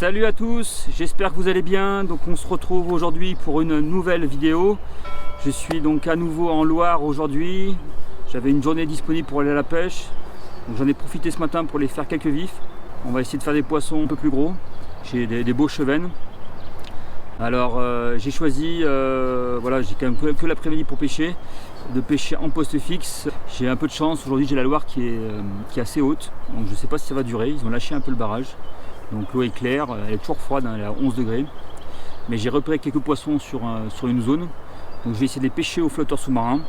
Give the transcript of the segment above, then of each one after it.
Salut à tous, j'espère que vous allez bien. Donc on se retrouve aujourd'hui pour une nouvelle vidéo. Je suis donc à nouveau en Loire aujourd'hui. J'avais une journée disponible pour aller à la pêche. Donc j'en ai profité ce matin pour les faire quelques vifs. On va essayer de faire des poissons un peu plus gros. J'ai des beaux chevennes. Alors j'ai choisi, voilà, j'ai quand même que l'après-midi pour pêcher, de pêcher en poste fixe. J'ai un peu de chance, aujourd'hui j'ai la Loire qui est assez haute, donc je ne sais pas si ça va durer. Ils ont lâché un peu le barrage, donc l'eau est claire, elle est toujours froide, hein, elle est à 11 degrés. Mais j'ai repéré quelques poissons sur une zone, donc je vais essayer de les pêcher au flotteur sous-marin,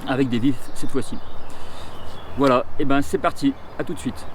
avec des vifs cette fois-ci. Voilà, et ben c'est parti, à tout de suite.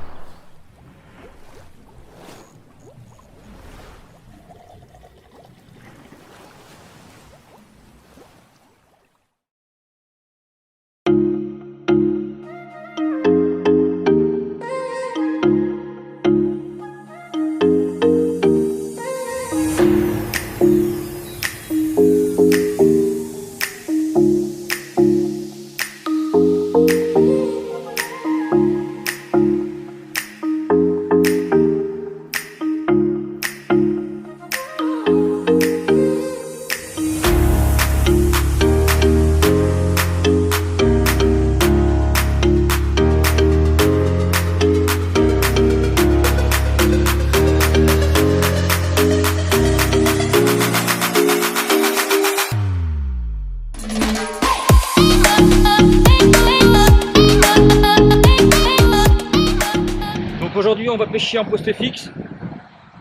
Aujourd'hui on va pêcher en poste fixe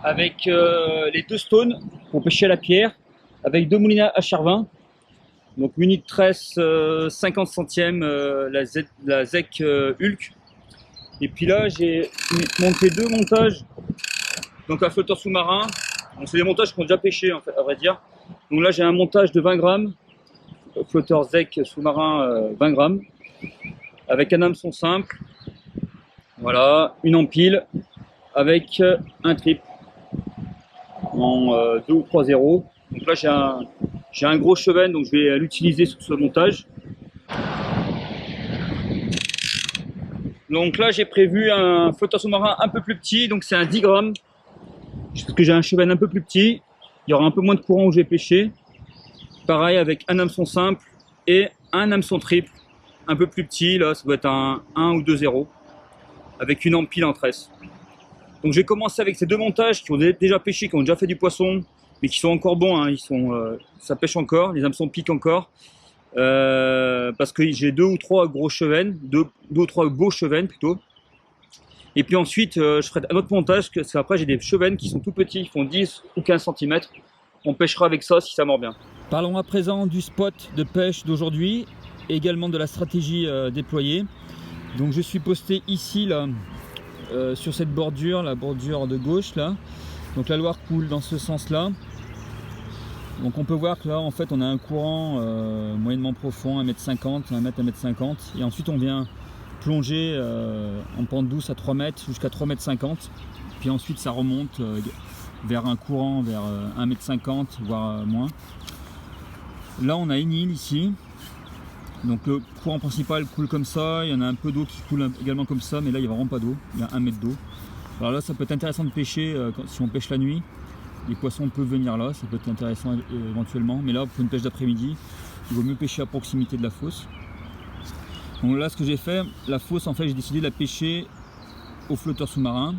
avec les deux stones pour pêcher à la pierre, avec deux moulinats HR20, donc Munich tresse 50 centièmes, la ZEC Hulk. Et puis là j'ai monté deux montages, donc un flotteur sous-marin. C'est des montages qu'on a déjà pêché en fait, à vrai dire. Donc là j'ai un montage de 20 grammes, flotteur ZEC sous-marin 20 grammes, avec un hameçon simple. Voilà, une empile avec un trip en 2 ou 3 zéros. Donc là j'ai un gros cheven, donc je vais l'utiliser sur ce montage. Donc là j'ai prévu un flotteur sous-marin un peu plus petit, donc c'est un 10 grammes. Parce que j'ai un cheven un peu plus petit, il y aura un peu moins de courant où je vais pêcher. Pareil avec un hameçon simple et un hameçon triple, un peu plus petit, là ça doit être un 1 ou 2 zéros, avec une empile en tresse. Donc j'ai commencé avec ces deux montages qui ont déjà pêché, qui ont déjà fait du poisson, mais qui sont encore bons, hein. Ça pêche encore, les hameçons piquent encore, parce que j'ai deux ou trois gros chevennes, deux ou trois beaux chevennes plutôt. Et puis ensuite je ferai un autre montage, parce qu'après j'ai des chevennes qui sont tout petits, ils font 10 ou 15 cm. On pêchera avec ça si ça mord bien. Parlons à présent du spot de pêche d'aujourd'hui, et également de la stratégie déployée. Donc je suis posté ici là, sur cette bordure, la bordure de gauche là. Donc la Loire coule dans ce sens là. Donc on peut voir que là en fait on a un courant moyennement profond, 1,50 m, 1,50 m. Et ensuite on vient plonger en pente douce à 3 mètres jusqu'à 3,50 m. Puis ensuite ça remonte vers un courant vers 1,50 m, voire moins. Là on a une île ici. Donc le courant principal coule comme ça, il y en a un peu d'eau qui coule également comme ça, mais là il n'y a vraiment pas d'eau, il y a 1 mètre d'eau. Alors là ça peut être intéressant de pêcher si on pêche la nuit, les poissons peuvent venir là, ça peut être intéressant éventuellement, mais là pour une pêche d'après-midi, il vaut mieux pêcher à proximité de la fosse. Donc là ce que j'ai fait, la fosse en fait j'ai décidé de la pêcher au flotteur sous-marin,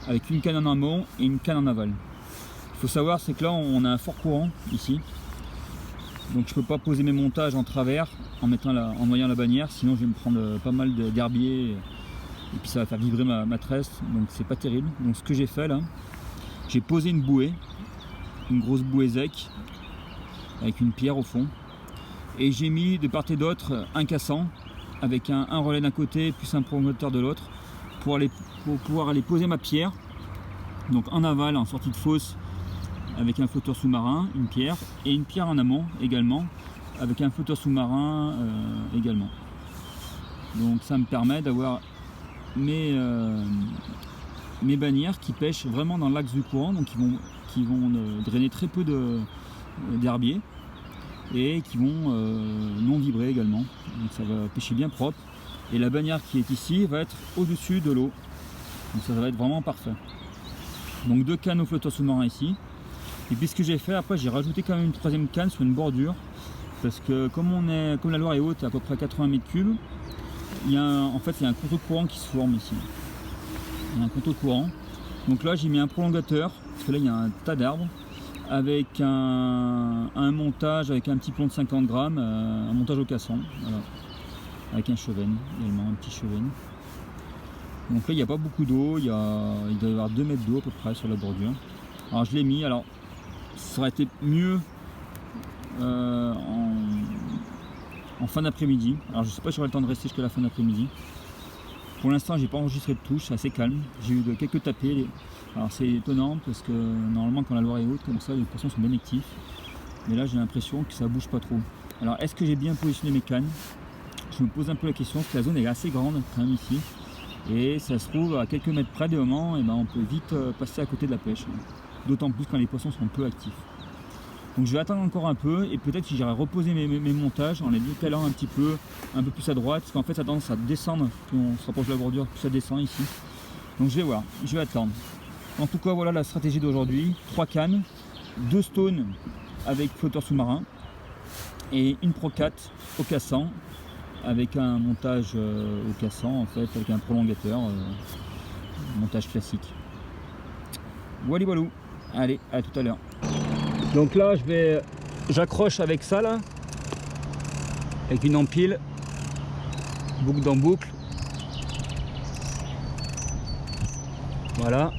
avec une canne en amont et une canne en aval. Il faut savoir c'est que là on a un fort courant ici. Donc je peux pas poser mes montages en travers en noyant la bannière, sinon je vais me prendre pas mal d'herbiers et puis ça va faire vibrer ma tresse, donc c'est pas terrible. Donc ce que j'ai fait là, j'ai posé une bouée, une grosse bouée ZEC avec une pierre au fond, et j'ai mis de part et d'autre un cassant avec un relais d'un côté plus un promoteur de l'autre pour pouvoir aller poser ma pierre, donc en aval en sortie de fosse, avec un flotteur sous-marin, une pierre, et une pierre en amont également, avec un flotteur sous-marin également. Donc ça me permet d'avoir mes bannières qui pêchent vraiment dans l'axe du courant, donc qui vont drainer très peu d'herbier et qui vont non vibrer également. Donc ça va pêcher bien propre. Et la bannière qui est ici va être au-dessus de l'eau. Donc ça va être vraiment parfait. Donc 2 cannes au flotteur sous-marin ici. Et puis ce que j'ai fait après, j'ai rajouté quand même une 3e canne sur une bordure. Parce que comme la Loire est haute, à peu près 80 mètres cubes, en fait il y a un contre-courant qui se forme ici. Il y a un contre-courant. Donc là j'ai mis un prolongateur, parce que là il y a un tas d'arbres, avec un montage avec un petit plomb de 50 grammes, un montage au cassant, voilà. Avec un chevenne également, un petit chevenne. Donc là il n'y a pas beaucoup d'eau, il doit y avoir 2 mètres d'eau à peu près sur la bordure. Alors je l'ai mis, alors ça aurait été mieux en fin d'après-midi. Alors je sais pas si j'aurai le temps de rester jusqu'à la fin d'après-midi. Pour l'instant j'ai pas enregistré de touche, c'est assez calme. J'ai eu quelques tapés. Alors c'est étonnant parce que normalement quand la Loire est haute comme ça, les poissons sont bien actifs. Mais là j'ai l'impression que ça bouge pas trop. Alors est-ce que j'ai bien positionné mes cannes? Je me pose un peu la question parce que la zone est assez grande quand même ici. Et ça se trouve à quelques mètres près des moments, et ben on peut vite passer à côté de la pêche. D'autant plus quand les poissons sont peu actifs. Donc je vais attendre encore un peu et peut-être si j'irai reposer mes montages en les décalant un peu plus à droite, parce qu'en fait ça a tendance à descendre, plus on se rapproche de la bordure, plus ça descend ici. Donc je vais voir, je vais attendre. En tout cas voilà la stratégie d'aujourd'hui, 3 cannes, 2 stones avec flotteur sous-marin et une Pro 4 au cassant avec un montage au cassant en fait, avec un prolongateur, montage classique. Voilà, voilà. Allez, à tout à l'heure. Donc là, j'accroche avec ça là, avec une empile, boucle dans boucle. Voilà,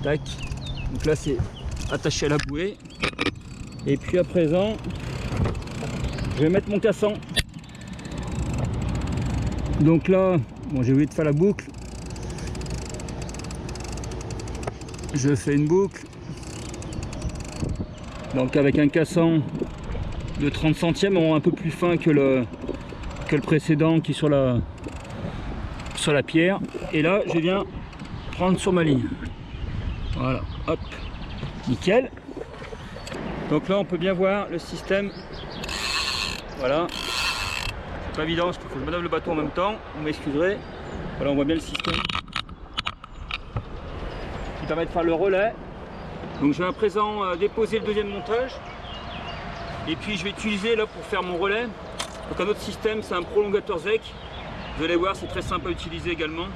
tac. Donc là, c'est attaché à la bouée. Et puis à présent, je vais mettre mon cassant. Donc là, bon, j'ai oublié de faire la boucle. Je fais une boucle. Donc avec un cassant de 30 centièmes, un peu plus fin que le précédent qui est sur la pierre. Et là, je viens prendre sur ma ligne. Voilà, hop, nickel. Donc là, on peut bien voir le système. Voilà. C'est pas évident parce qu'il faut que je manœuvre le bateau en même temps. Vous m'excuserez. Voilà, on voit bien le système qui permet de faire le relais. Donc je vais à présent déposer le 2e montage et puis je vais utiliser là pour faire mon relais. Donc un autre système, c'est un prolongateur ZEC. Vous allez voir, c'est très simple à utiliser également.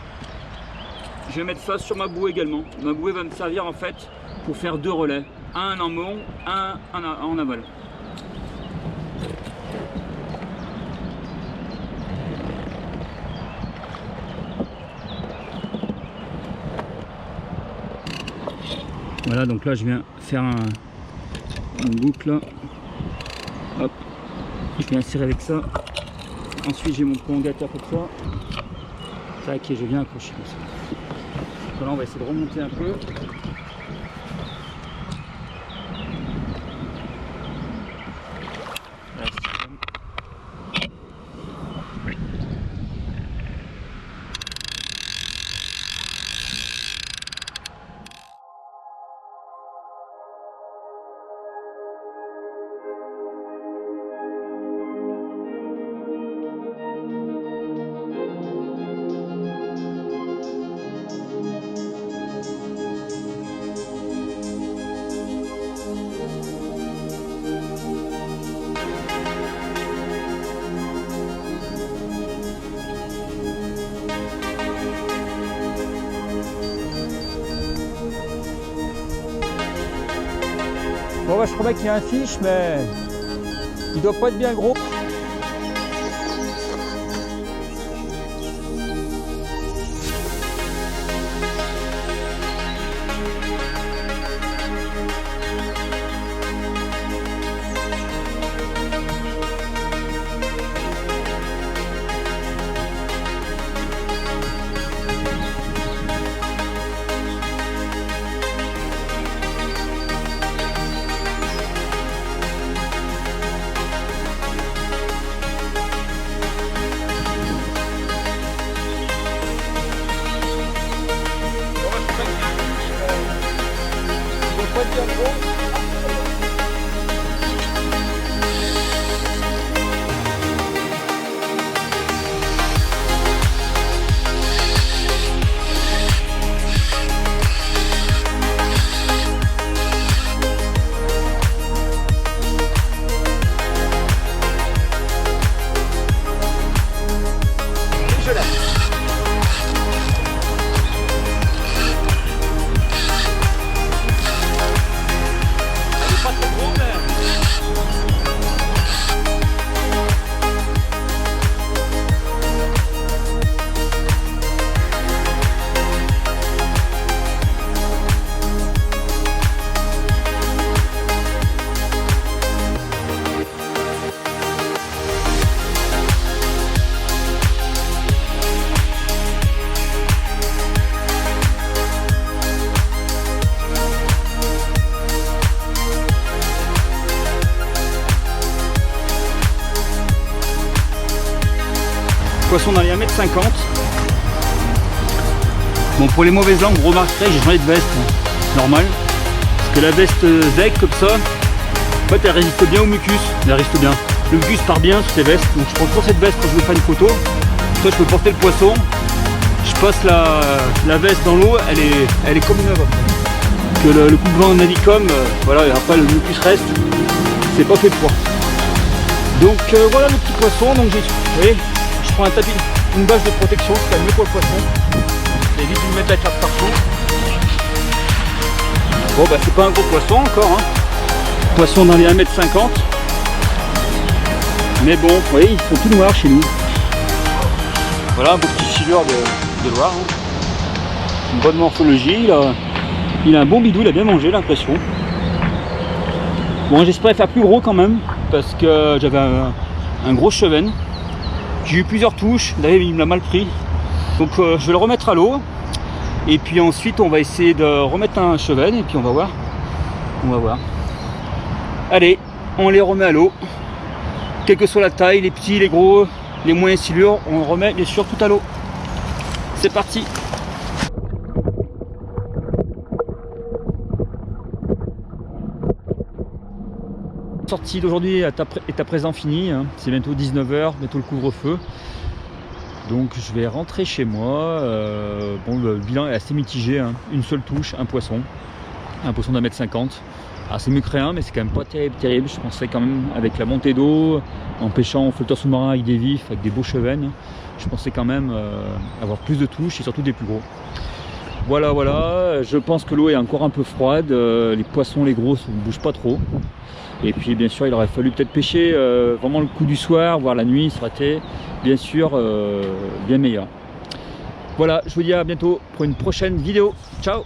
Je vais mettre ça sur ma bouée également. Ma bouée va me servir en fait pour faire 2 relais, un en amont, un en aval. Voilà, donc là je viens faire une boucle là. Hop, je viens insérer avec ça. Ensuite j'ai mon prolongateur comme ça. Tac, et je viens accrocher comme ça. Donc là on va essayer de remonter un peu. Bon bah je crois qu'il y a un fiche mais il doit pas être bien gros. Poisson dans les 1,50 m. Bon, pour les mauvaises langues, vous remarquerez que j'ai changé de veste. Normal. Parce que la veste ZEC comme ça, en fait elle résiste bien au mucus. Elle résiste bien. Le mucus part bien sur ces vestes. Donc je prends toujours cette veste quand je veux faire une photo. Soit je peux porter le poisson. Je passe la veste dans l'eau, elle est comme neuve. Que le coup de vent Navicom, voilà, et après le mucus reste, c'est pas fait pour. Donc voilà le petit poisson. Donc je prends un tapis, une bâche de protection, c'est quand même mieux pour le poisson. Ça évite de mettre la carte partout. Bon bah c'est pas un gros poisson encore, hein. Poisson dans les 1,50 m. Mais bon, vous voyez, ils sont tout noirs chez nous. Voilà un beau petit filure de Loire. Hein. Une bonne morphologie, il a un bon bidou, il a bien mangé, l'impression. Bon, j'espérais faire plus gros quand même, parce que j'avais un gros chevenne. J'ai eu plusieurs touches, d'ailleurs il me l'a mal pris. Donc je vais le remettre à l'eau. Et puis ensuite on va essayer de remettre un chevenne et puis on va voir. On va voir. Allez, on les remet à l'eau. Quelle que soit la taille, les petits, les gros, les moyens silures, on remet bien sûr tout à l'eau. C'est parti. La sortie d'aujourd'hui est à présent finie. Hein. C'est bientôt 19 h, bientôt le couvre-feu. Donc je vais rentrer chez moi. Bon, le bilan est assez mitigé. Hein. Une seule touche, un poisson d'1,50 m. Alors c'est mieux que rien, mais c'est quand même pas terrible. Je pensais quand même, avec la montée d'eau, en pêchant en flotteur sous-marin avec des vifs, avec des beaux chevennes, je pensais quand même avoir plus de touches et surtout des plus gros. Voilà, je pense que l'eau est encore un peu froide. Les poissons, les gros, ne bougent pas trop. Et puis bien sûr il aurait fallu peut-être pêcher vraiment le coup du soir, voire la nuit, ça aurait été bien sûr bien meilleur. Voilà, je vous dis à bientôt pour une prochaine vidéo. Ciao!